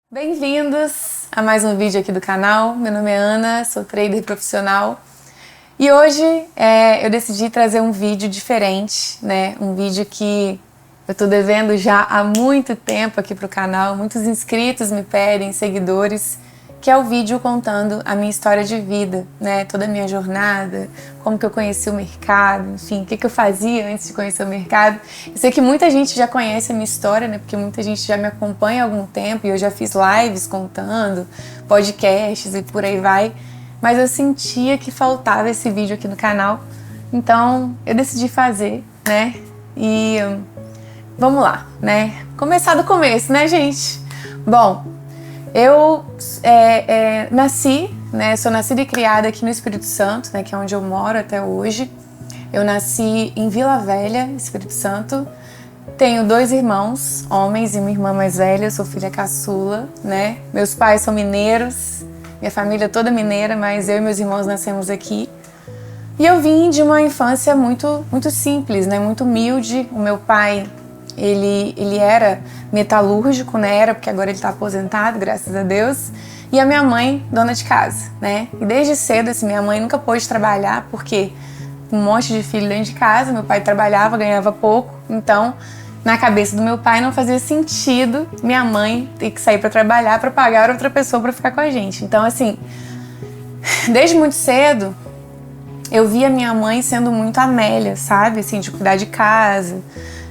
Bem-vindos a mais um vídeo aqui do canal. Meu nome é Ana, sou trader profissional e hoje eu decidi trazer um vídeo diferente, né? Um vídeo que eu tô devendo já há muito tempo aqui pro canal. Muitos inscritos me pedem, seguidores, que é o vídeo contando a minha história de vida, né? Toda a minha jornada, como que eu conheci o mercado, enfim, o que eu fazia antes de conhecer o mercado. Eu sei que muita gente já conhece a minha história, né? Porque muita gente já me acompanha há algum tempo e eu já fiz lives contando, podcasts e por aí vai. Mas eu sentia que faltava esse vídeo aqui no canal, então eu decidi fazer, né? E vamos lá, né? Começar do começo, né, gente? Bom, eu nasci, né? Sou nascida e criada aqui no Espírito Santo, né? Que é onde eu moro até hoje. Eu nasci em Vila Velha, Espírito Santo. Tenho 2 irmãos, homens, e uma irmã mais velha. Eu sou filha caçula, né? Meus pais são mineiros, minha família é toda mineira, mas eu e meus irmãos nascemos aqui. E eu vim de uma infância muito simples, né? Muito humilde. O meu pai, ele era metalúrgico, né? Era, porque agora ele está aposentado, graças a Deus. E a minha mãe, dona de casa, né? E desde cedo, assim, minha mãe nunca pôde trabalhar, porque um monte de filho dentro de casa, meu pai trabalhava, ganhava pouco. Então, na cabeça do meu pai, não fazia sentido minha mãe ter que sair para trabalhar para pagar outra pessoa para ficar com a gente. Então, assim, desde muito cedo, eu via minha mãe sendo muito Amélia, sabe? Assim, de cuidar de casa,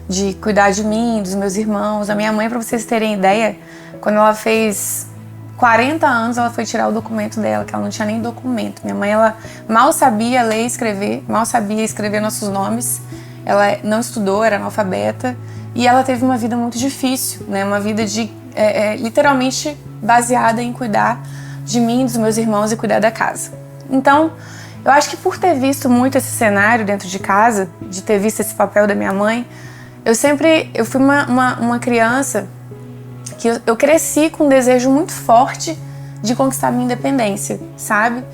de cuidar de mim, dos meus irmãos. A minha mãe, para vocês terem ideia, quando ela fez 40 anos, ela foi tirar o documento dela, que ela não tinha nem documento. Minha mãe, ela mal sabia ler e escrever, mal sabia escrever nossos nomes. Ela não estudou, era analfabeta. E ela teve uma vida muito difícil, né? Uma vida literalmente baseada em cuidar de mim, dos meus irmãos e cuidar da casa. Então, eu acho que por ter visto muito esse cenário dentro de casa, de ter visto esse papel da minha mãe, eu fui uma criança que eu cresci com um desejo muito forte de conquistar a minha independência, sabe?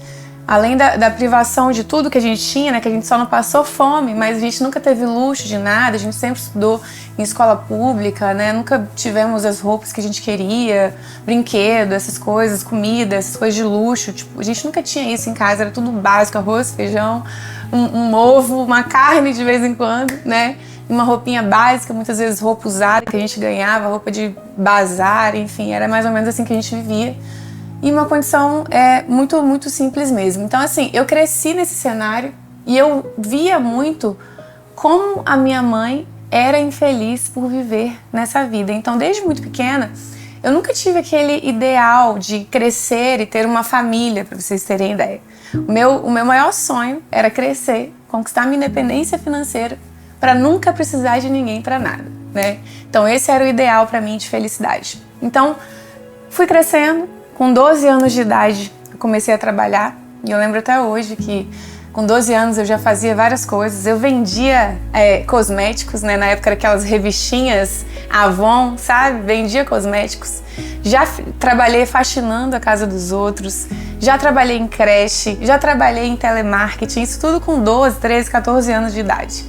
Além da privação de tudo que a gente tinha, né? Que a gente só não passou fome, mas a gente nunca teve luxo de nada, a gente sempre estudou em escola pública, né? Nunca tivemos as roupas que a gente queria, brinquedo, essas coisas, comida, essas coisas de luxo. Tipo, a gente nunca tinha isso em casa, era tudo básico, arroz, feijão, um ovo, uma carne de vez em quando, né? Uma roupinha básica, muitas vezes roupa usada que a gente ganhava, roupa de bazar, enfim, era mais ou menos assim que a gente vivia. E uma condição muito simples mesmo. Então, assim, eu cresci nesse cenário e eu via muito como a minha mãe era infeliz por viver nessa vida. Então, desde muito pequena, eu nunca tive aquele ideal de crescer e ter uma família, para vocês terem ideia. O meu maior sonho era crescer, conquistar minha independência financeira, para nunca precisar de ninguém para nada, né? Então, esse era o ideal para mim de felicidade. Então, fui crescendo. Com 12 anos de idade, eu comecei a trabalhar e eu lembro até hoje que com 12 anos eu já fazia várias coisas. Eu vendia cosméticos, né? Na época era aquelas revistinhas Avon, sabe? Vendia cosméticos. Já trabalhei faxinando a casa dos outros, já trabalhei em creche, já trabalhei em telemarketing, isso tudo com 12, 13, 14 anos de idade.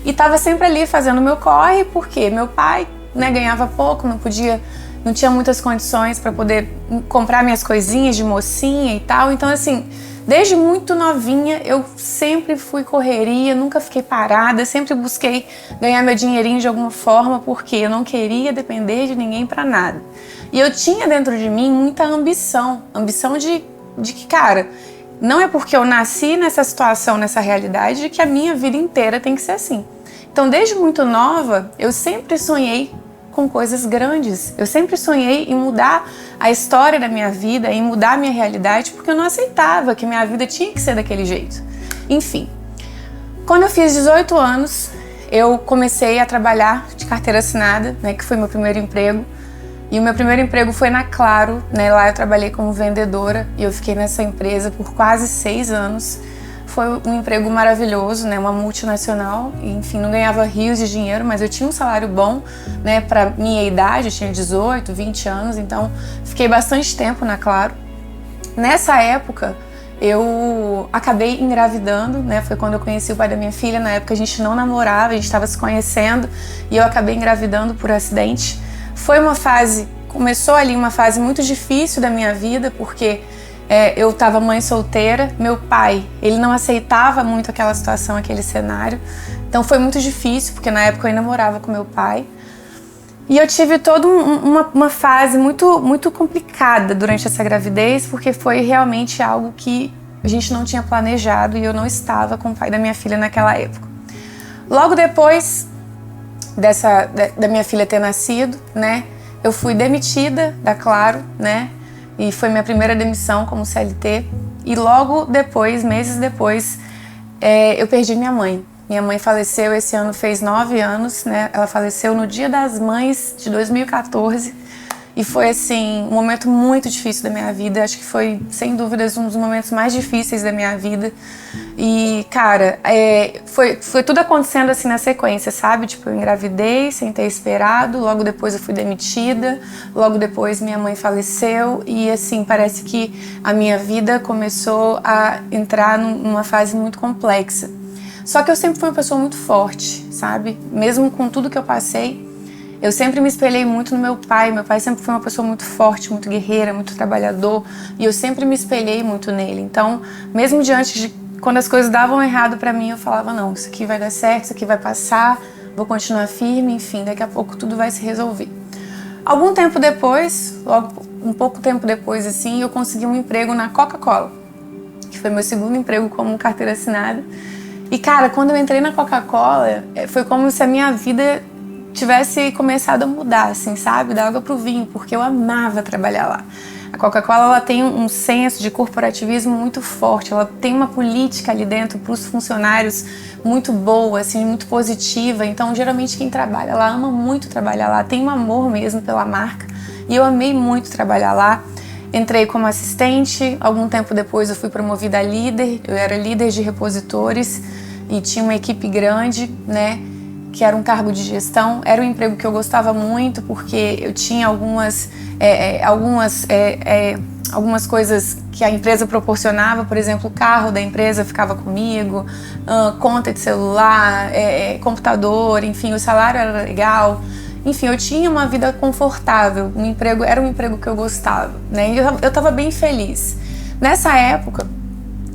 E estava sempre ali fazendo o meu corre, porque meu pai, né, ganhava pouco, não tinha muitas condições para poder comprar minhas coisinhas de mocinha e tal. Então, assim, desde muito novinha, eu sempre fui correria, nunca fiquei parada, sempre busquei ganhar meu dinheirinho de alguma forma, porque eu não queria depender de ninguém para nada. E eu tinha dentro de mim muita ambição de que, cara, não é porque eu nasci nessa situação, nessa realidade, que a minha vida inteira tem que ser assim. Então, desde muito nova, eu sempre sonhei com coisas grandes. Eu sempre sonhei em mudar a história da minha vida, em mudar a minha realidade, porque eu não aceitava que minha vida tinha que ser daquele jeito. Enfim, quando eu fiz 18 anos, eu comecei a trabalhar de carteira assinada, né, que foi meu primeiro emprego. E o meu primeiro emprego foi na Claro, né? Lá eu trabalhei como vendedora e eu fiquei nessa empresa por quase 6 anos. Foi um emprego maravilhoso, né? Uma multinacional, e, enfim, não ganhava rios de dinheiro, mas eu tinha um salário bom, né? Para minha idade, eu tinha 18, 20 anos, então fiquei bastante tempo na Claro. Nessa época, eu acabei engravidando, né? Foi quando eu conheci o pai da minha filha. Na época a gente não namorava, a gente estava se conhecendo e eu acabei engravidando por acidente. Foi uma fase começou ali uma fase muito difícil da minha vida, porque eu estava mãe solteira, meu pai, ele não aceitava muito aquela situação, aquele cenário, então foi muito difícil, porque na época eu ainda morava com meu pai. E eu tive toda uma fase muito complicada durante essa gravidez, porque foi realmente algo que a gente não tinha planejado e eu não estava com o pai da minha filha naquela época. Logo depois da minha filha ter nascido, né, eu fui demitida da Claro, né, e foi minha primeira demissão como CLT. E logo depois, meses depois, eu perdi minha mãe. Minha mãe faleceu, esse ano fez 9 anos, né? Ela faleceu no Dia das Mães de 2014 e foi, assim, um momento muito difícil da minha vida. Acho que foi, sem dúvidas, um dos momentos mais difíceis da minha vida. E, cara, foi tudo acontecendo, assim, na sequência, sabe? Tipo, eu engravidei sem ter esperado, logo depois eu fui demitida, logo depois minha mãe faleceu e, assim, parece que a minha vida começou a entrar numa fase muito complexa. Só que eu sempre fui uma pessoa muito forte, sabe? Mesmo com tudo que eu passei, eu sempre me espelhei muito no meu pai. Meu pai sempre foi uma pessoa muito forte, muito guerreira, muito trabalhador. E eu sempre me espelhei muito nele. Então, mesmo diante de quando as coisas davam errado pra mim, eu falava, não, isso aqui vai dar certo, isso aqui vai passar, vou continuar firme, enfim, daqui a pouco tudo vai se resolver. Algum tempo depois, logo um pouco tempo depois, assim, eu consegui um emprego na Coca-Cola, que foi meu segundo emprego como carteira assinada. E, cara, quando eu entrei na Coca-Cola, foi como se a minha vida tivesse começado a mudar, assim, sabe? Da água pro vinho, porque eu amava trabalhar lá. A Coca-Cola, ela tem um senso de corporativismo muito forte, ela tem uma política ali dentro para os funcionários muito boa, assim, muito positiva. Então, geralmente, quem trabalha lá ama muito trabalhar lá, tem um amor mesmo pela marca. E eu amei muito trabalhar lá. Entrei como assistente, algum tempo depois eu fui promovida a líder, eu era líder de repositores e tinha uma equipe grande, né, que era um cargo de gestão. Era um emprego que eu gostava muito porque eu tinha algumas coisas que a empresa proporcionava, por exemplo, o carro da empresa ficava comigo, conta de celular, computador, enfim, o salário era legal. Enfim, eu tinha uma vida confortável, era um emprego que eu gostava, né? E eu estava bem feliz. Nessa época,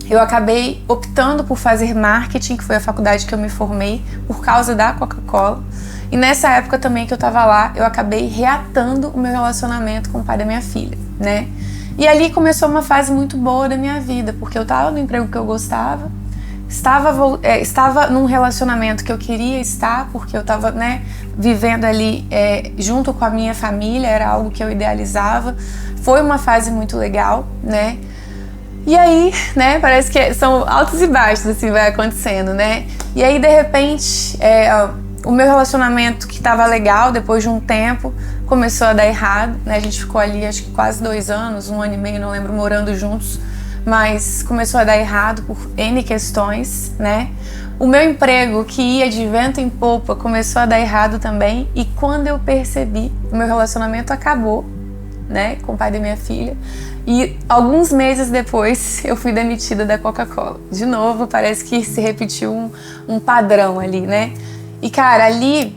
eu acabei optando por fazer marketing, que foi a faculdade que eu me formei, por causa da Coca-Cola. E nessa época também que eu estava lá, eu acabei reatando o meu relacionamento com o pai da minha filha, né? E ali começou uma fase muito boa da minha vida, porque eu estava no emprego que eu gostava, estava num relacionamento que eu queria estar, porque eu estava, né, vivendo ali junto com a minha família, era algo que eu idealizava. Foi uma fase muito legal, né? E aí, né, parece que são altos e baixos, assim, vai acontecendo, né? E aí, de repente, o meu relacionamento que estava legal, depois de um tempo, começou a dar errado, né? A gente ficou ali, acho que quase 2 anos, 1 ano e meio, não lembro, morando juntos. Mas começou a dar errado por N questões, né? O meu emprego, que ia de vento em popa, começou a dar errado também. E quando eu percebi, o meu relacionamento acabou, né, com o pai da minha filha. E alguns meses depois, eu fui demitida da Coca-Cola. De novo, parece que se repetiu um padrão ali, né? E, cara, ali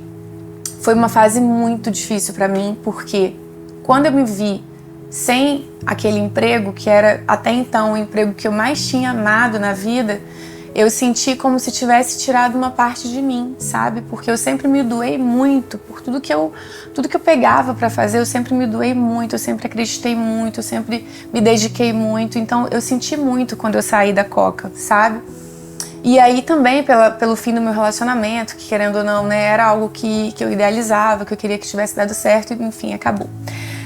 foi uma fase muito difícil pra mim, porque quando eu me vi sem aquele emprego, que era até então o emprego que eu mais tinha amado na vida, eu senti como se tivesse tirado uma parte de mim, sabe? Porque eu sempre me doei muito por tudo que eu pegava pra fazer, eu sempre me doei muito, eu sempre acreditei muito, eu sempre me dediquei muito. Então eu senti muito quando eu saí da Coca, sabe? E aí também pelo fim do meu relacionamento, que querendo ou não, né, era algo que eu idealizava, que eu queria que tivesse dado certo, e enfim, acabou.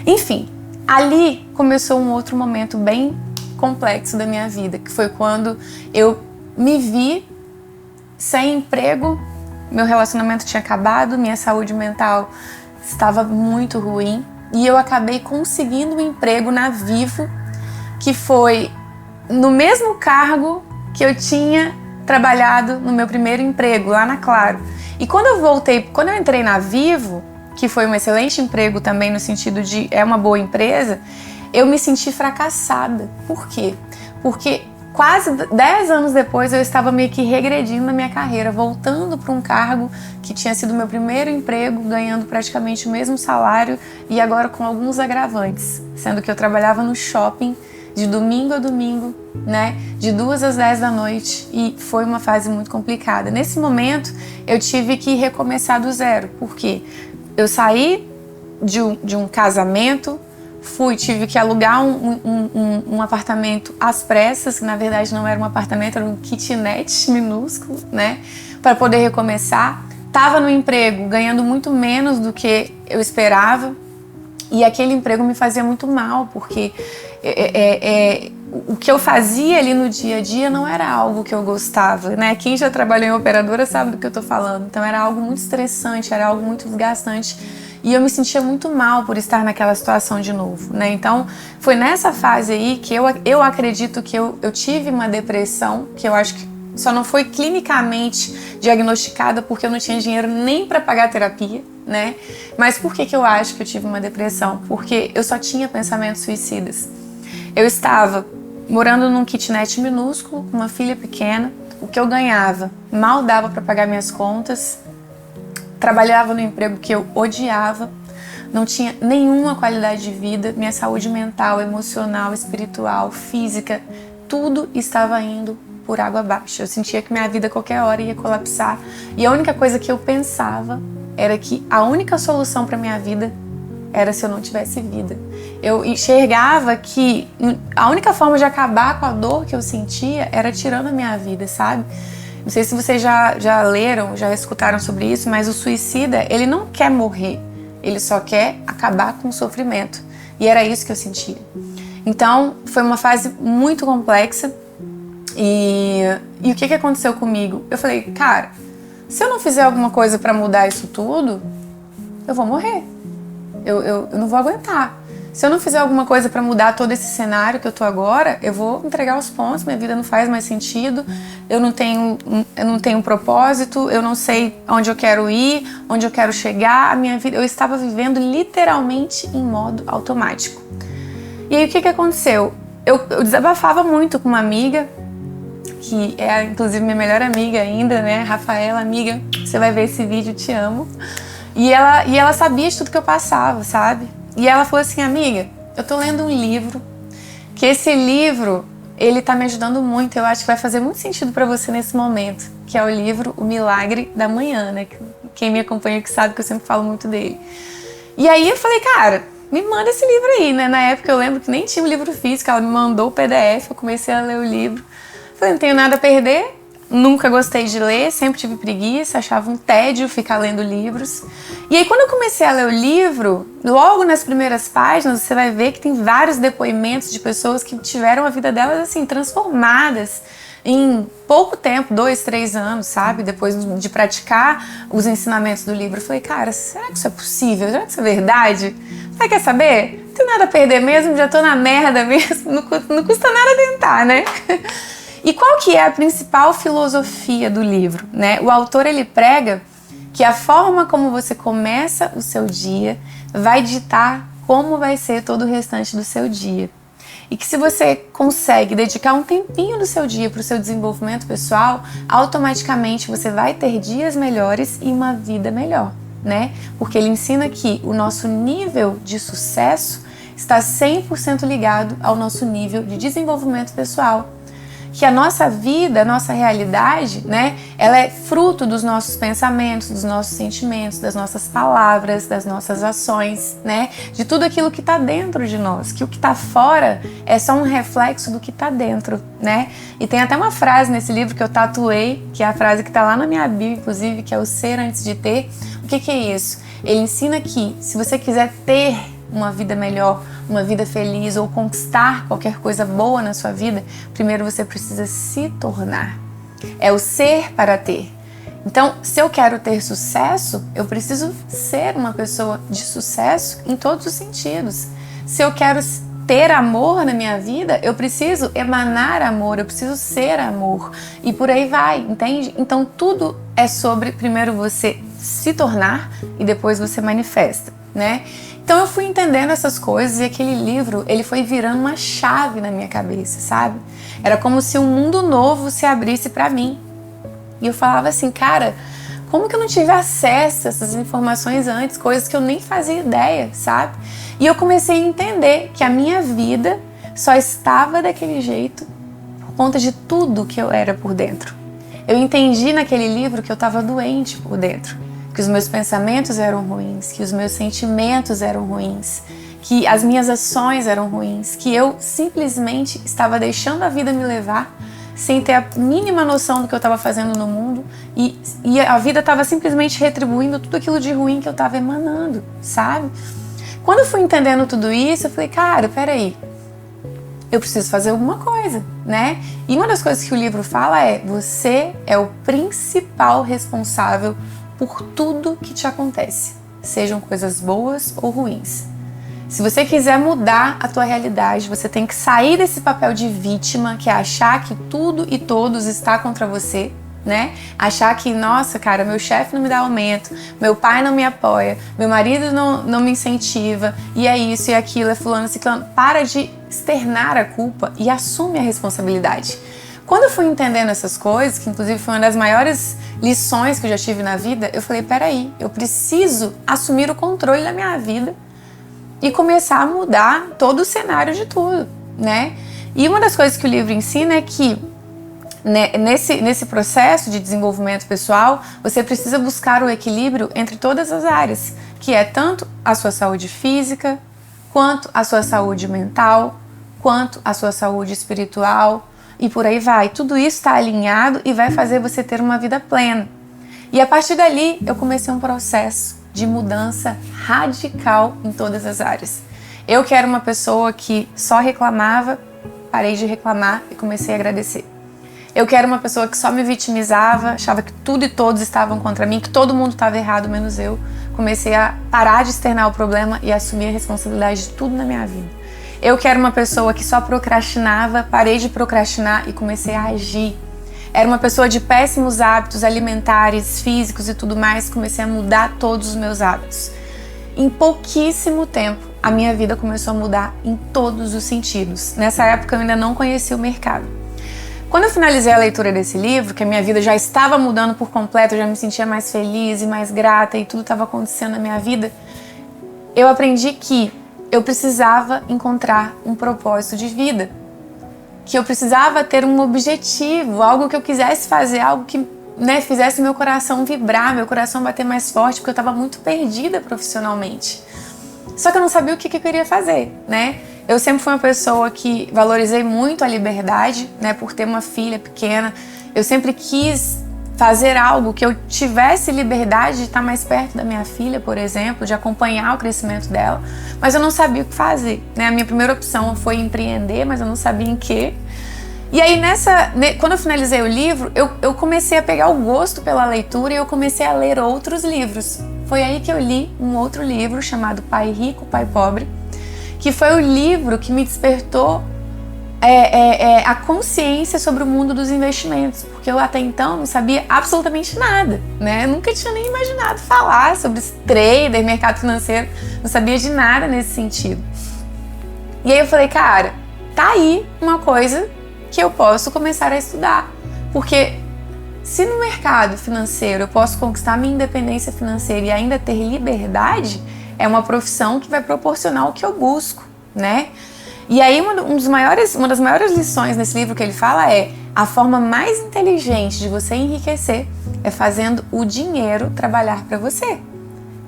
Enfim, ali começou um outro momento bem complexo da minha vida, que foi quando eu me vi sem emprego, meu relacionamento tinha acabado, minha saúde mental estava muito ruim e eu acabei conseguindo um emprego na Vivo, que foi no mesmo cargo que eu tinha trabalhado no meu primeiro emprego, lá na Claro. E quando eu entrei na Vivo, que foi um excelente emprego também no sentido de uma boa empresa, eu me senti fracassada. Por quê? Porque quase 10 anos depois eu estava meio que regredindo na minha carreira, voltando para um cargo que tinha sido meu primeiro emprego, ganhando praticamente o mesmo salário e agora com alguns agravantes, sendo que eu trabalhava no shopping de domingo a domingo, né, de 2 às 10 da noite, e foi uma fase muito complicada. Nesse momento eu tive que recomeçar do zero, porque eu saí de um casamento, tive que alugar um apartamento às pressas, que na verdade não era um apartamento, era um kitnet minúsculo, né? Para poder recomeçar. Tava no emprego ganhando muito menos do que eu esperava, e aquele emprego me fazia muito mal, porque o que eu fazia ali no dia a dia não era algo que eu gostava, né? Quem já trabalhou em operadora sabe do que eu tô falando. Então era algo muito estressante, era algo muito desgastante. E eu me sentia muito mal por estar naquela situação de novo, né? Então, foi nessa fase aí que eu acredito que eu tive uma depressão, que eu acho que só não foi clinicamente diagnosticada porque eu não tinha dinheiro nem para pagar a terapia, né? Mas por que eu acho que eu tive uma depressão? Porque eu só tinha pensamentos suicidas. Eu estava morando num kitnet minúsculo, com uma filha pequena, o que eu ganhava mal dava para pagar minhas contas, trabalhava no emprego que eu odiava, não tinha nenhuma qualidade de vida, minha saúde mental, emocional, espiritual, física, tudo estava indo por água abaixo. Eu sentia que minha vida a qualquer hora ia colapsar e a única coisa que eu pensava era que a única solução para minha vida era se eu não tivesse vida. Eu enxergava que a única forma de acabar com a dor que eu sentia era tirando a minha vida, sabe? Não sei se vocês já leram, já escutaram sobre isso, mas o suicida, ele não quer morrer, ele só quer acabar com o sofrimento. E era isso que eu sentia. Então, foi uma fase muito complexa. E o que aconteceu comigo? Eu falei, cara, se eu não fizer alguma coisa para mudar isso tudo, eu vou morrer. Eu não vou aguentar. Se eu não fizer alguma coisa para mudar todo esse cenário que eu tô agora, eu vou entregar os pontos, minha vida não faz mais sentido, eu não tenho propósito, eu não sei onde eu quero ir, onde eu quero chegar, a minha vida, eu estava vivendo literalmente em modo automático. E aí o que aconteceu? Eu desabafava muito com uma amiga, que é inclusive minha melhor amiga ainda, né, Rafaela, amiga, você vai ver esse vídeo, te amo. E ela sabia de tudo que eu passava, sabe? E ela falou assim, amiga, eu tô lendo um livro, que esse livro, ele tá me ajudando muito, eu acho que vai fazer muito sentido pra você nesse momento, que é o livro O Milagre da Manhã, né? Quem me acompanha que sabe que eu sempre falo muito dele. E aí eu falei, cara, me manda esse livro aí, né? Na época eu lembro que nem tinha um livro físico, ela me mandou o PDF, eu comecei a ler o livro. Falei, não tenho nada a perder. Nunca gostei de ler, sempre tive preguiça, achava um tédio ficar lendo livros. E aí quando eu comecei a ler o livro, logo nas primeiras páginas você vai ver que tem vários depoimentos de pessoas que tiveram a vida delas assim, transformadas em pouco tempo, 2, 3 anos, sabe? Depois de praticar os ensinamentos do livro. Eu falei, cara, será que isso é possível? Será que isso é verdade? Você quer saber? Não tenho nada a perder mesmo, já tô na merda mesmo, não custa nada tentar, né? E qual que é a principal filosofia do livro, né? O autor, ele prega que a forma como você começa o seu dia vai ditar como vai ser todo o restante do seu dia. E que se você consegue dedicar um tempinho do seu dia para o seu desenvolvimento pessoal, automaticamente você vai ter dias melhores e uma vida melhor, né? Porque ele ensina que o nosso nível de sucesso está 100% ligado ao nosso nível de desenvolvimento pessoal. Que a nossa vida, a nossa realidade, né, ela é fruto dos nossos pensamentos, dos nossos sentimentos, das nossas palavras, das nossas ações, né, de tudo aquilo que está dentro de nós, que o que está fora é só um reflexo do que está dentro, né. E tem até uma frase nesse livro que eu tatuei, que é a frase que está lá na minha bio, inclusive, que é o ser antes de ter. O que é isso? Ele ensina que se você quiser ter uma vida melhor, uma vida feliz ou conquistar qualquer coisa boa na sua vida, primeiro você precisa se tornar. É o ser para ter. Então, se eu quero ter sucesso, eu preciso ser uma pessoa de sucesso em todos os sentidos. Se eu quero ter amor na minha vida, eu preciso emanar amor, eu preciso ser amor. E por aí vai, entende? Então, tudo é sobre, primeiro, você se tornar e depois você manifesta. né? Então eu fui entendendo essas coisas e aquele livro, ele foi virando uma chave na minha cabeça, sabe? Era como se um mundo novo se abrisse para mim. E eu falava assim, cara, como que eu não tive acesso a essas informações antes, coisas que eu nem fazia ideia, sabe? E eu comecei a entender que a minha vida só estava daquele jeito por conta de tudo que eu era por dentro. Eu entendi naquele livro que eu estava doente por dentro, que os meus pensamentos eram ruins, que os meus sentimentos eram ruins, que as minhas ações eram ruins, que eu simplesmente estava deixando a vida me levar sem ter a mínima noção do que eu estava fazendo no mundo e a vida estava simplesmente retribuindo tudo aquilo de ruim que eu estava emanando, sabe? Quando eu fui entendendo tudo isso, eu falei, cara, peraí, eu preciso fazer alguma coisa, né? E uma das coisas que o livro fala é, você é o principal responsável por tudo que te acontece, sejam coisas boas ou ruins. Se você quiser mudar a tua realidade, você tem que sair desse papel de vítima, que é achar que tudo e todos está contra você, né? Achar que, nossa, cara, meu chefe não me dá aumento, meu pai não me apoia, meu marido não me incentiva, e é isso e aquilo, é fulano, ciclano. Para de externar a culpa e assume a responsabilidade. Quando eu fui entendendo essas coisas, que inclusive foi uma das maiores lições que eu já tive na vida, eu falei, peraí, eu preciso assumir o controle da minha vida e começar a mudar todo o cenário de tudo, né? E uma das coisas que o livro ensina é que nesse processo de desenvolvimento pessoal, você precisa buscar o equilíbrio entre todas as áreas, que é tanto a sua saúde física, quanto a sua saúde mental, quanto a sua saúde espiritual, e por aí vai. Tudo isso está alinhado e vai fazer você ter uma vida plena. E a partir dali, eu comecei um processo de mudança radical em todas as áreas. Eu que era uma pessoa que só reclamava, parei de reclamar e comecei a agradecer. Eu que era uma pessoa que só me vitimizava, achava que tudo e todos estavam contra mim, que todo mundo estava errado menos eu. Comecei a parar de externar o problema e assumir a responsabilidade de tudo na minha vida. Eu que era uma pessoa que só procrastinava, parei de procrastinar e comecei a agir. Era uma pessoa de péssimos hábitos alimentares, físicos e tudo mais, comecei a mudar todos os meus hábitos. Em pouquíssimo tempo, a minha vida começou a mudar em todos os sentidos. Nessa época eu ainda não conhecia o mercado. Quando eu finalizei a leitura desse livro, que a minha vida já estava mudando por completo, eu já me sentia mais feliz e mais grata e tudo estava acontecendo na minha vida, eu aprendi que eu precisava encontrar um propósito de vida. Que eu precisava ter um objetivo, algo que eu quisesse fazer, algo que fizesse meu coração vibrar, meu coração bater mais forte, porque eu estava muito perdida profissionalmente. Só que eu não sabia o que eu queria fazer, né? Eu sempre fui uma pessoa que valorizei muito a liberdade, né? Por ter uma filha pequena, eu sempre quis fazer algo que eu tivesse liberdade de estar mais perto da minha filha, por exemplo, de acompanhar o crescimento dela, mas eu não sabia o que fazer, né? A minha primeira opção foi empreender, mas eu não sabia em quê. E aí quando eu finalizei o livro, eu comecei a pegar o gosto pela leitura e eu comecei a ler outros livros. Foi aí que eu li um outro livro chamado Pai Rico, Pai Pobre, que foi o livro que me despertou a consciência sobre o mundo dos investimentos, porque eu até então não sabia absolutamente nada, né? Eu nunca tinha nem imaginado falar sobre trader, mercado financeiro, não sabia de nada nesse sentido. E aí eu falei, cara, tá aí uma coisa que eu posso começar a estudar, porque se no mercado financeiro eu posso conquistar minha independência financeira e ainda ter liberdade, é uma profissão que vai proporcionar o que eu busco, né? E aí uma das maiores lições nesse livro que ele fala é a forma mais inteligente de você enriquecer é fazendo o dinheiro trabalhar para você.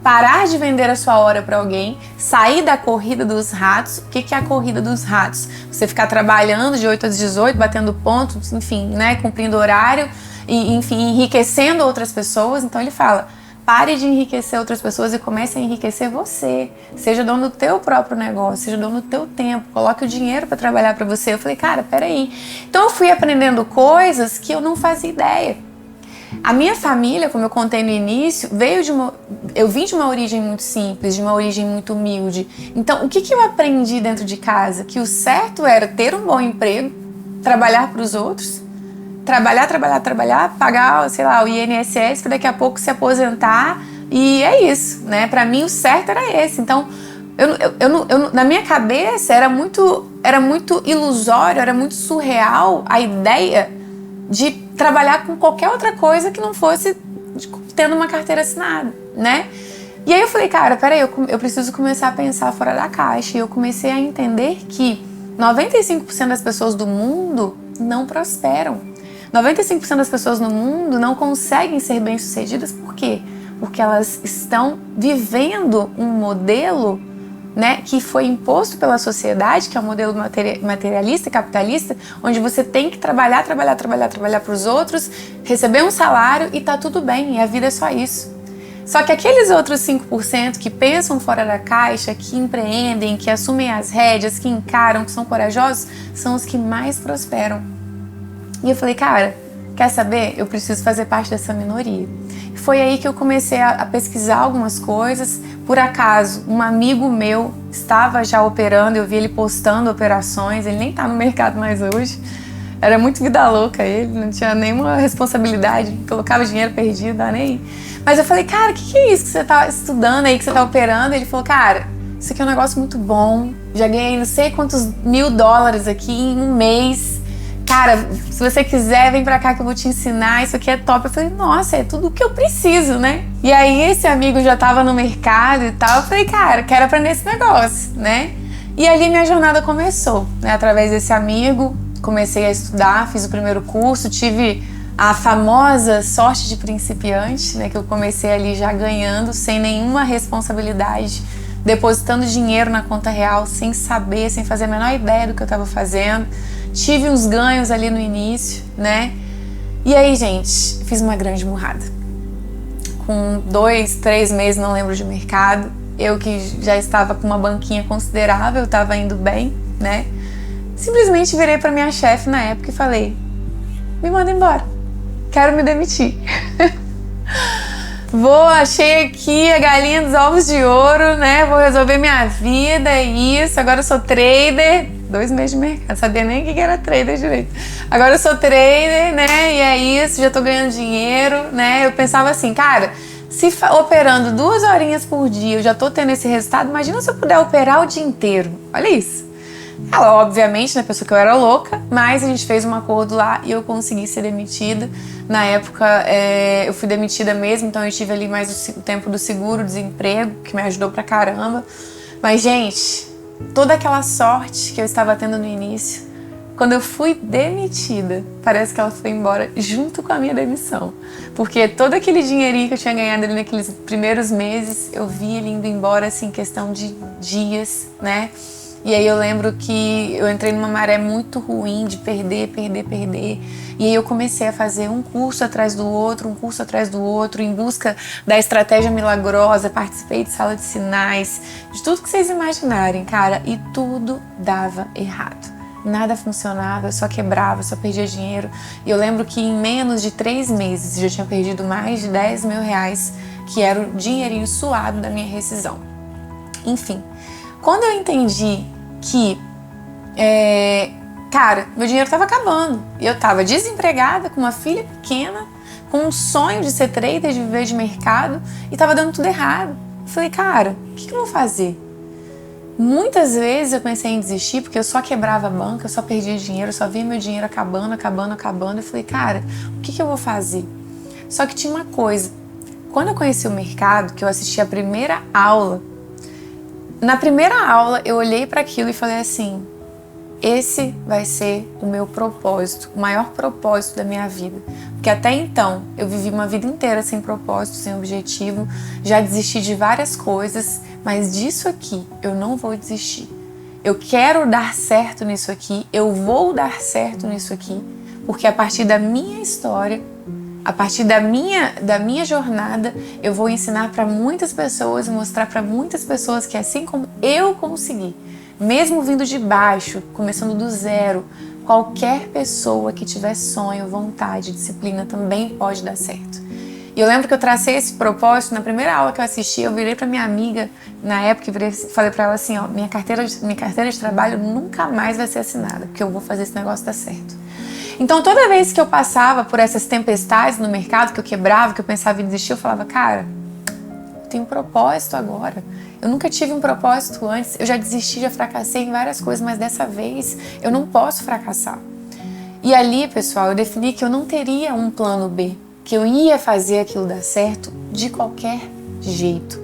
Parar de vender a sua hora para alguém, sair da corrida dos ratos. O que é a corrida dos ratos? Você ficar trabalhando de 8 às 18, batendo pontos, enfim, né, cumprindo horário e, enfim, enriquecendo outras pessoas. Então ele fala, pare de enriquecer outras pessoas e comece a enriquecer você. Seja dono do teu próprio negócio, seja dono do teu tempo, coloque o dinheiro para trabalhar para você. Eu falei, cara, peraí. Então eu fui aprendendo coisas que eu não fazia ideia. A minha família, como eu contei no início, eu vim de uma origem muito simples, de uma origem muito humilde. Então, o que eu aprendi dentro de casa? Que o certo era ter um bom emprego, trabalhar para os outros, trabalhar, pagar, sei lá, o INSS para daqui a pouco se aposentar, E é isso, né? Pra mim o certo era esse. Então, na minha cabeça era muito ilusório, era muito surreal a ideia de trabalhar com qualquer outra coisa que não fosse tendo uma carteira assinada, né? E aí eu falei, cara, peraí, eu preciso começar a pensar fora da caixa. E eu comecei a entender que 95% das pessoas do mundo não prosperam. 95% das pessoas no mundo não conseguem ser bem-sucedidas. Por quê? Porque elas estão vivendo um modelo, né, que foi imposto pela sociedade, que é um modelo materialista e capitalista, onde você tem que trabalhar para os outros, receber um salário e tá tudo bem, e a vida é só isso. Só que aqueles outros 5% que pensam fora da caixa, que empreendem, que assumem as rédeas, que encaram, que são corajosos, são os que mais prosperam. E eu falei, cara, quer saber? Eu preciso fazer parte dessa minoria. Foi aí que eu comecei a pesquisar algumas coisas. Por acaso, um amigo meu estava já operando, eu vi ele postando operações, ele nem tá no mercado mais hoje. Era muito vida louca ele, não tinha nenhuma responsabilidade, colocava dinheiro perdido, dá nem. Mas eu falei, cara, o que é isso que você tá estudando aí, que você tá operando? Ele falou, cara, isso aqui é um negócio muito bom, já ganhei não sei quantos $1000 aqui em um mês. Cara, se você quiser, vem pra cá que eu vou te ensinar, isso aqui é top. Eu falei, nossa, é tudo o que eu preciso, né? E aí esse amigo já tava no mercado e tal, eu falei, cara, quero aprender esse negócio, né? E ali minha jornada começou, né? Através desse amigo, comecei a estudar, fiz o primeiro curso, tive a famosa sorte de principiante, né? Que eu comecei ali já ganhando, sem nenhuma responsabilidade, depositando dinheiro na conta real, sem saber, sem fazer a menor ideia do que eu tava fazendo. Tive uns ganhos ali no início, né? E aí, gente, fiz uma grande burrada. Com 2, 3 meses, não lembro de mercado, eu que já estava com uma banquinha considerável, estava indo bem, né? Simplesmente virei para minha chefe na época e falei, me manda embora, quero me demitir. Achei aqui a galinha dos ovos de ouro, né? Vou resolver minha vida, é isso. Agora eu sou trader. 2 meses de mercado, sabia nem o que era trader direito. Agora eu sou trader, né? E é isso, já tô ganhando dinheiro, né? Eu pensava assim, cara, se operando 2 horinhas por dia eu já tô tendo esse resultado, imagina se eu puder operar o dia inteiro. Olha isso. Ela, obviamente, né, pensou que eu era louca, mas a gente fez um acordo lá e eu consegui ser demitida. Na época, eu fui demitida mesmo, então eu tive ali mais o tempo do seguro-desemprego, que me ajudou pra caramba. Mas, gente, toda aquela sorte que eu estava tendo no início, quando eu fui demitida, parece que ela foi embora junto com a minha demissão. Porque todo aquele dinheirinho que eu tinha ganhado ali naqueles primeiros meses, eu vi ele indo embora, assim, em questão de dias, né? E aí eu lembro que eu entrei numa maré muito ruim de perder. E aí eu comecei a fazer um curso atrás do outro, em busca da estratégia milagrosa, participei de sala de sinais, de tudo que vocês imaginarem, cara, e tudo dava errado. Nada funcionava, eu só quebrava, eu só perdia dinheiro. E eu lembro que em menos de 3 meses eu já tinha perdido mais de R$10 mil, que era o dinheirinho suado da minha rescisão. Enfim, quando eu entendi que, cara, meu dinheiro estava acabando. Eu estava desempregada, com uma filha pequena, com um sonho de ser trader, de viver de mercado, e estava dando tudo errado. Eu falei, cara, o que eu vou fazer? Muitas vezes eu pensei em desistir, porque eu só quebrava a banca, eu só perdia dinheiro, eu só via meu dinheiro acabando. Eu falei, cara, o que eu vou fazer? Só que tinha uma coisa. Quando eu conheci o mercado, que eu assisti a primeira aula, na primeira aula eu olhei para aquilo e falei assim, esse vai ser o meu propósito, o maior propósito da minha vida. Porque até então eu vivi uma vida inteira sem propósito, sem objetivo, já desisti de várias coisas, mas disso aqui eu não vou desistir. Eu quero dar certo nisso aqui, eu vou dar certo nisso aqui, porque a partir da minha história, a partir da minha jornada, eu vou ensinar para muitas pessoas, mostrar para muitas pessoas que assim como eu consegui, mesmo vindo de baixo, começando do zero, qualquer pessoa que tiver sonho, vontade, disciplina também pode dar certo. E eu lembro que eu tracei esse propósito na primeira aula que eu assisti, eu virei para minha amiga na época e falei para ela assim, ó, minha carteira de trabalho nunca mais vai ser assinada, porque eu vou fazer esse negócio dar certo. Então toda vez que eu passava por essas tempestades no mercado, que eu quebrava, que eu pensava em desistir, eu falava, cara, tenho um propósito agora. Eu nunca tive um propósito antes, eu já desisti, já fracassei em várias coisas, mas dessa vez eu não posso fracassar. E ali, pessoal, eu defini que eu não teria um plano B, que eu ia fazer aquilo dar certo de qualquer jeito.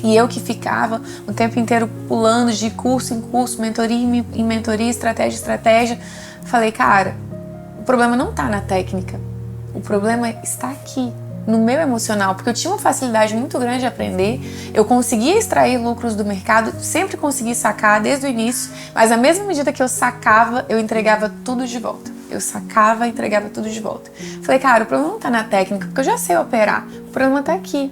E eu que ficava o tempo inteiro pulando de curso em curso, mentoria em mentoria, estratégia em estratégia, falei, cara, o problema não está na técnica, o problema está aqui, no meu emocional, porque eu tinha uma facilidade muito grande de aprender, eu conseguia extrair lucros do mercado, sempre consegui sacar desde o início, mas à mesma medida que eu sacava, eu entregava tudo de volta. Eu sacava e entregava tudo de volta. Falei, cara, o problema não está na técnica, porque eu já sei operar, o problema está aqui.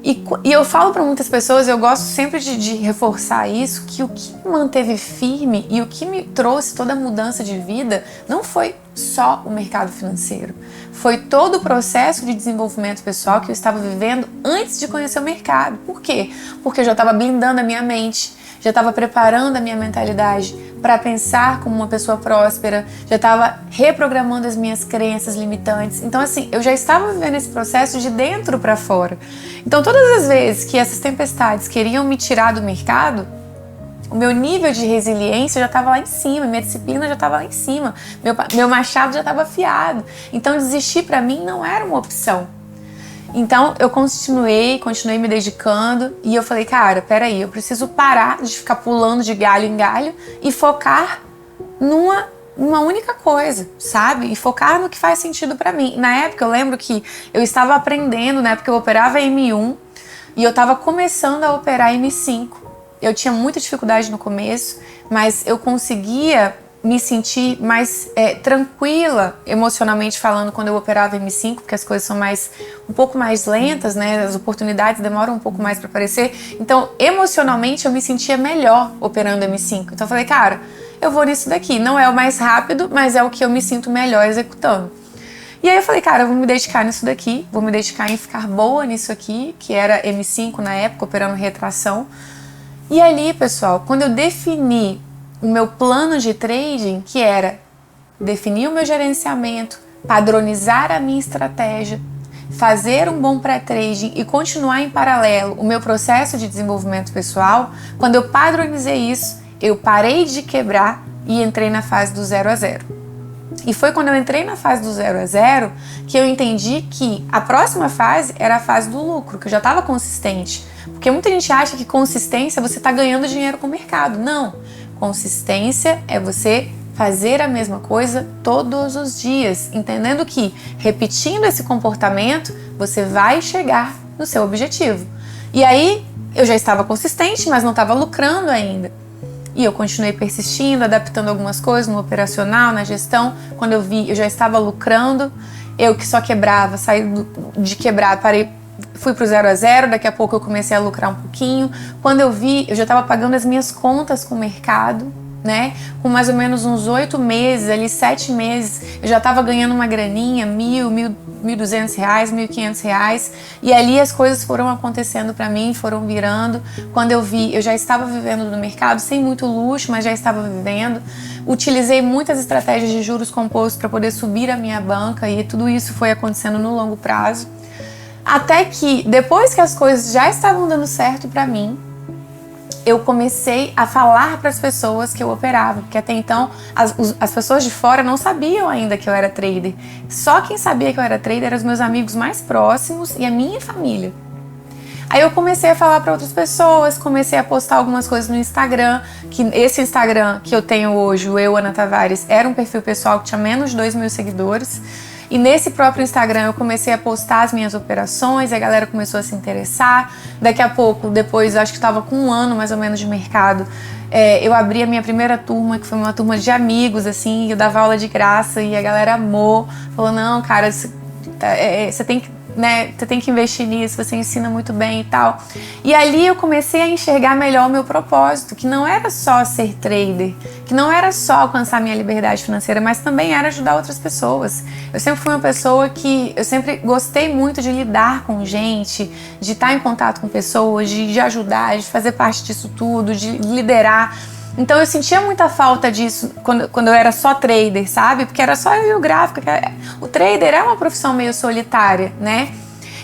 E eu falo para muitas pessoas, eu gosto sempre de reforçar isso, que o que me manteve firme e o que me trouxe toda a mudança de vida não foi só o mercado financeiro. Foi todo o processo de desenvolvimento pessoal que eu estava vivendo antes de conhecer o mercado. Por quê? Porque eu já estava blindando a minha mente, já estava preparando a minha mentalidade para pensar como uma pessoa próspera, já estava reprogramando as minhas crenças limitantes. Então, assim, eu já estava vivendo esse processo de dentro para fora. Então, todas as vezes que essas tempestades queriam me tirar do mercado, o meu nível de resiliência já estava lá em cima, minha disciplina já estava lá em cima, meu machado já estava afiado. Então, desistir para mim não era uma opção. Então, eu continuei me dedicando e eu falei, cara, peraí, eu preciso parar de ficar pulando de galho em galho e focar numa única coisa, sabe? E focar no que faz sentido pra mim. Na época, eu lembro que eu estava aprendendo, na época eu operava M1 e eu estava começando a operar M5. Eu tinha muita dificuldade no começo, mas eu conseguia me sentir mais tranquila emocionalmente falando quando eu operava M5, porque as coisas são um pouco mais lentas, né? As oportunidades demoram um pouco mais para aparecer. Então, emocionalmente, eu me sentia melhor operando M5. Então, eu falei, cara, eu vou nisso daqui. Não é o mais rápido, mas é o que eu me sinto melhor executando. E aí eu falei, cara, eu vou me dedicar nisso daqui, vou me dedicar em ficar boa nisso aqui, que era M5 na época, operando retração. E ali, pessoal, quando eu defini o meu plano de trading, que era definir o meu gerenciamento, padronizar a minha estratégia, fazer um bom pré-trading e continuar em paralelo o meu processo de desenvolvimento pessoal, quando eu padronizei isso, eu parei de quebrar e entrei na fase do 0 a 0. E foi quando eu entrei na fase do 0 a 0 que eu entendi que a próxima fase era a fase do lucro, que eu já estava consistente. Porque muita gente acha que consistência você está ganhando dinheiro com o mercado. Não. Consistência é você fazer a mesma coisa todos os dias, entendendo que repetindo esse comportamento você vai chegar no seu objetivo. E aí eu já estava consistente, mas não estava lucrando ainda. E eu continuei persistindo, adaptando algumas coisas no operacional, na gestão. Quando eu vi, eu já estava lucrando. Eu que só quebrava, saí de quebrar, fui pro 0 a 0, daqui a pouco eu comecei a lucrar um pouquinho. Quando eu vi, eu já estava pagando as minhas contas com o mercado, né? Com mais ou menos uns 8 meses, ali 7 meses, eu já estava ganhando uma graninha, R$1.200, R$1.500. E ali as coisas foram acontecendo para mim, foram virando. Quando eu vi, eu já estava vivendo no mercado, sem muito luxo, mas já estava vivendo. Utilizei muitas estratégias de juros compostos para poder subir a minha banca e tudo isso foi acontecendo no longo prazo. Até que, depois que as coisas já estavam dando certo para mim, eu comecei a falar para as pessoas que eu operava, porque até então as pessoas de fora não sabiam ainda que eu era trader. Só quem sabia que eu era trader eram os meus amigos mais próximos e a minha família. Aí eu comecei a falar para outras pessoas, comecei a postar algumas coisas no Instagram, que esse Instagram que eu tenho hoje, o Eu, Ana Tavares, era um perfil pessoal que tinha menos de 2.000 seguidores. E nesse próprio Instagram eu comecei a postar as minhas operações, e a galera começou a se interessar. Daqui a pouco, depois, acho que estava com 1 ano mais ou menos de mercado, eu abri a minha primeira turma, que foi uma turma de amigos, assim, eu dava aula de graça e a galera amou. Falou, não, cara, você tem que, né, você tem que investir nisso, você ensina muito bem e tal. E ali eu comecei a enxergar melhor o meu propósito, que não era só ser trader, que não era só alcançar minha liberdade financeira, mas também era ajudar outras pessoas. Eu sempre fui uma pessoa eu sempre gostei muito de lidar com gente, de estar em contato com pessoas, de ajudar, de fazer parte disso tudo, de liderar. Então eu sentia muita falta disso quando eu era só trader, sabe? Porque era só eu e o gráfico. O trader é uma profissão meio solitária, né?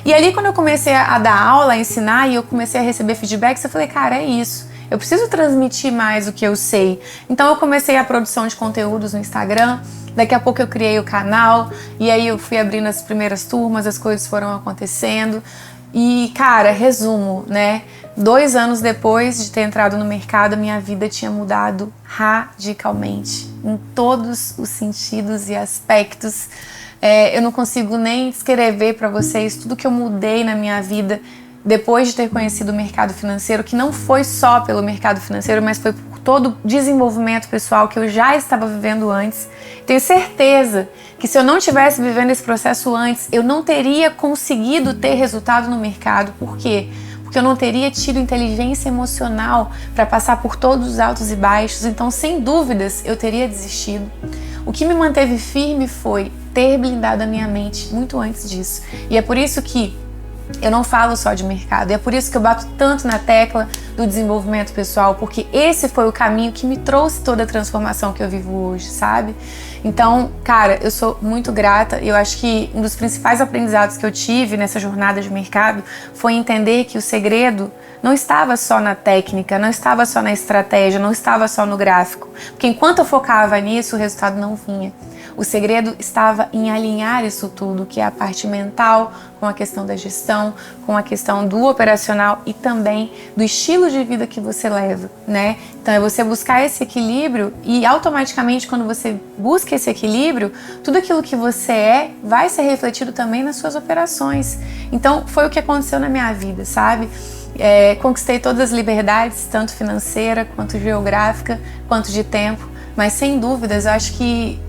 E ali quando eu comecei a dar aula, a ensinar e eu comecei a receber feedbacks, eu falei, cara, é isso. Eu preciso transmitir mais o que eu sei. Então eu comecei a produção de conteúdos no Instagram, daqui a pouco eu criei o canal, e aí eu fui abrindo as primeiras turmas, as coisas foram acontecendo. E, cara, resumo, né? 2 anos depois de ter entrado no mercado, minha vida tinha mudado radicalmente, em todos os sentidos e aspectos. Eu não consigo nem descrever para vocês tudo que eu mudei na minha vida depois de ter conhecido o mercado financeiro, que não foi só pelo mercado financeiro, mas foi por todo o desenvolvimento pessoal que eu já estava vivendo antes. Tenho certeza que se eu não tivesse vivendo esse processo antes, eu não teria conseguido ter resultado no mercado. Por quê? Porque eu não teria tido inteligência emocional para passar por todos os altos e baixos, então sem dúvidas eu teria desistido. O que me manteve firme foi ter blindado a minha mente muito antes disso. E é por isso que eu não falo só de mercado, e é por isso que eu bato tanto na tecla do desenvolvimento pessoal, porque esse foi o caminho que me trouxe toda a transformação que eu vivo hoje, sabe? Então, cara, eu sou muito grata. Eu acho que um dos principais aprendizados que eu tive nessa jornada de mercado foi entender que o segredo não estava só na técnica, não estava só na estratégia, não estava só no gráfico, porque enquanto eu focava nisso, o resultado não vinha. O segredo estava em alinhar isso tudo, que é a parte mental, com a questão da gestão, com a questão do operacional e também do estilo de vida que você leva, né? Então é você buscar esse equilíbrio e automaticamente quando você busca esse equilíbrio, tudo aquilo que você é vai ser refletido também nas suas operações. Então foi o que aconteceu na minha vida, sabe? Conquistei todas as liberdades, tanto financeira, quanto geográfica, quanto de tempo, mas sem dúvidas eu acho que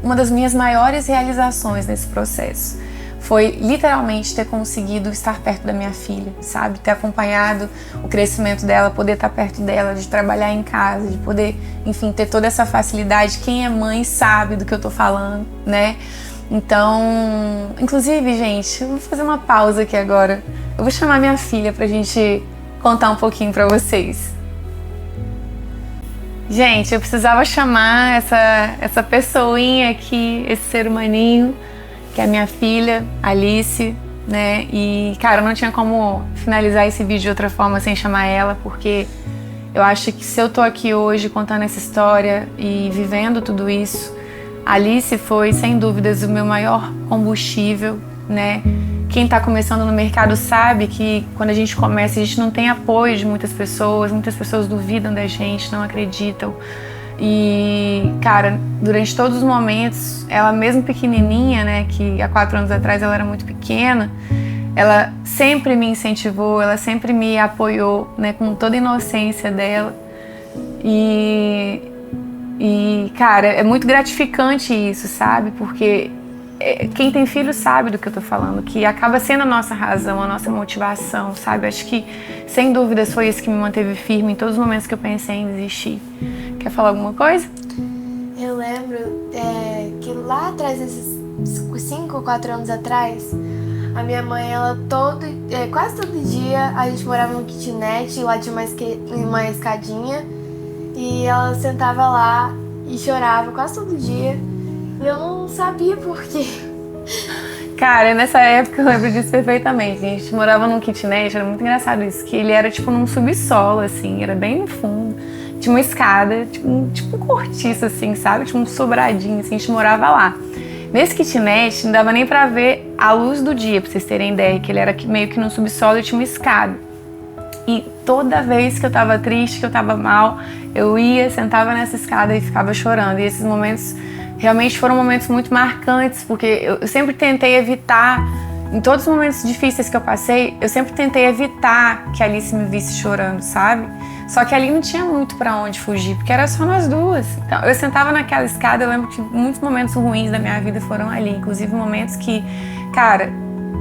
uma das minhas maiores realizações nesse processo foi literalmente ter conseguido estar perto da minha filha, sabe? Ter acompanhado o crescimento dela, poder estar perto dela, de trabalhar em casa, de poder, enfim, ter toda essa facilidade. Quem é mãe sabe do que eu tô falando, né? Então, inclusive, gente, eu vou fazer uma pausa aqui agora. Eu vou chamar minha filha pra gente contar um pouquinho pra vocês. Gente, eu precisava chamar essa pessoinha aqui, esse ser humaninho, que é a minha filha, Alice, né? E, cara, não tinha como finalizar esse vídeo de outra forma sem chamar ela, porque eu acho que se eu tô aqui hoje contando essa história e vivendo tudo isso, Alice foi, sem dúvidas, o meu maior combustível, né? Quem está começando no mercado sabe que quando a gente começa, a gente não tem apoio de muitas pessoas duvidam da gente, não acreditam. E, cara, durante todos os momentos, ela mesmo pequenininha, né, que há 4 anos atrás ela era muito pequena, ela sempre me incentivou, ela sempre me apoiou, né, com toda a inocência dela. E cara, é muito gratificante isso, sabe? Porque quem tem filho sabe do que eu tô falando, que acaba sendo a nossa razão, a nossa motivação, sabe? Acho que, sem dúvidas, foi isso que me manteve firme em todos os momentos que eu pensei em desistir. Quer falar alguma coisa? Eu lembro que lá atrás, esses 5 ou 4 anos atrás, a minha mãe, ela quase todo dia, a gente morava no kitnet, lá tinha uma escadinha, e ela sentava lá e chorava quase todo dia. E eu não sabia por quê. Cara, nessa época eu lembro disso perfeitamente. A gente morava num kitnet, era muito engraçado isso, que ele era tipo num subsolo, assim, era bem no fundo. Tinha uma escada, tipo um cortiço, assim, sabe? Tipo um sobradinho, assim, a gente morava lá. Nesse kitnet não dava nem pra ver a luz do dia, pra vocês terem ideia, que ele era meio que no subsolo e tinha uma escada. E toda vez que eu tava triste, que eu tava mal, eu ia, sentava nessa escada e ficava chorando. E esses momentos realmente foram momentos muito marcantes, porque eu sempre tentei evitar, em todos os momentos difíceis que eu passei, eu sempre tentei evitar que a Alice me visse chorando, sabe? Só que ali não tinha muito pra onde fugir, porque era só nós duas. Então, eu sentava naquela escada, eu lembro que muitos momentos ruins da minha vida foram ali, inclusive momentos que, cara,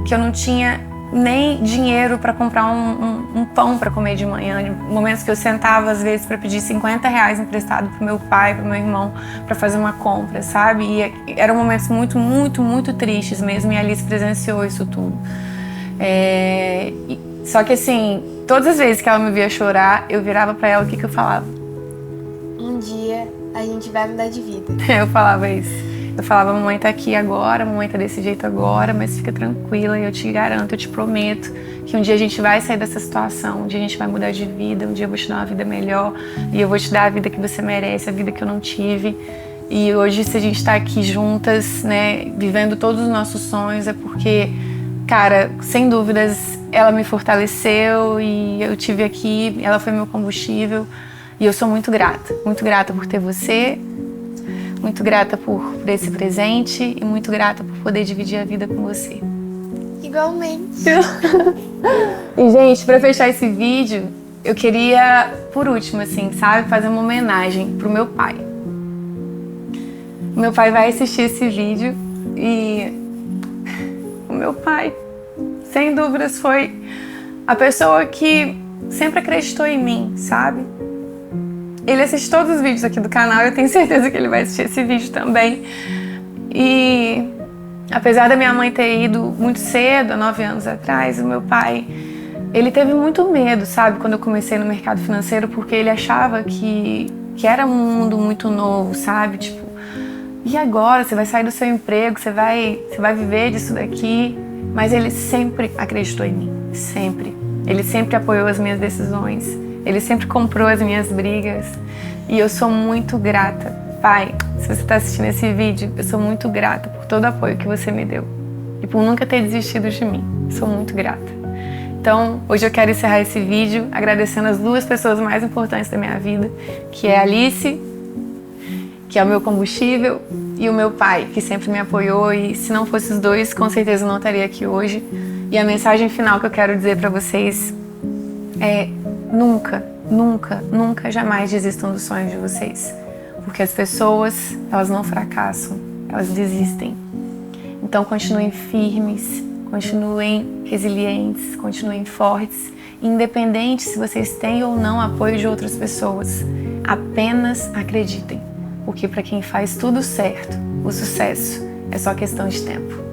que eu não tinha nem dinheiro para comprar um pão para comer de manhã, momentos que eu sentava às vezes para pedir R$50 emprestado pro meu pai, pro meu irmão, para fazer uma compra, sabe? E eram momentos muito, muito, muito tristes mesmo, e a Alice presenciou isso tudo. Só que assim, todas as vezes que ela me via chorar, eu virava para ela, o que eu falava? Um dia a gente vai mudar de vida. Eu falava isso. Eu falava, mamãe tá aqui agora, mamãe tá desse jeito agora, mas fica tranquila, e eu te garanto, eu te prometo que um dia a gente vai sair dessa situação, um dia a gente vai mudar de vida, um dia eu vou te dar uma vida melhor, e eu vou te dar a vida que você merece, a vida que eu não tive. E hoje, se a gente tá aqui juntas, né, vivendo todos os nossos sonhos, é porque, cara, sem dúvidas, ela me fortaleceu e eu tive aqui, ela foi meu combustível. E eu sou muito grata por ter você, muito grata por esse presente e muito grata por poder dividir a vida com você. Igualmente. E, gente, pra fechar esse vídeo, eu queria, por último, assim, sabe, fazer uma homenagem pro meu pai. Meu pai vai assistir esse vídeo e o meu pai, sem dúvidas, foi a pessoa que sempre acreditou em mim, sabe? Ele assiste todos os vídeos aqui do canal e eu tenho certeza que ele vai assistir esse vídeo também. E apesar da minha mãe ter ido muito cedo, há 9 anos atrás, o meu pai, ele teve muito medo, sabe? Quando eu comecei no mercado financeiro, porque ele achava que era um mundo muito novo, sabe? Tipo, e agora? Você vai sair do seu emprego, você vai viver disso daqui? Mas ele sempre acreditou em mim, sempre. Ele sempre apoiou as minhas decisões. Ele sempre comprou as minhas brigas e eu sou muito grata. Pai, se você está assistindo esse vídeo, eu sou muito grata por todo o apoio que você me deu e por nunca ter desistido de mim. Sou muito grata. Então, hoje eu quero encerrar esse vídeo agradecendo as 2 pessoas mais importantes da minha vida, que é a Alice, que é o meu combustível, e o meu pai, que sempre me apoiou, e se não fosse os 2, com certeza eu não estaria aqui hoje. E a mensagem final que eu quero dizer para vocês é: nunca, nunca, nunca, jamais desistam dos sonhos de vocês. Porque as pessoas, elas não fracassam, elas desistem. Então continuem firmes, continuem resilientes, continuem fortes, independente se vocês têm ou não apoio de outras pessoas. Apenas acreditem, porque para quem faz tudo certo, o sucesso é só questão de tempo.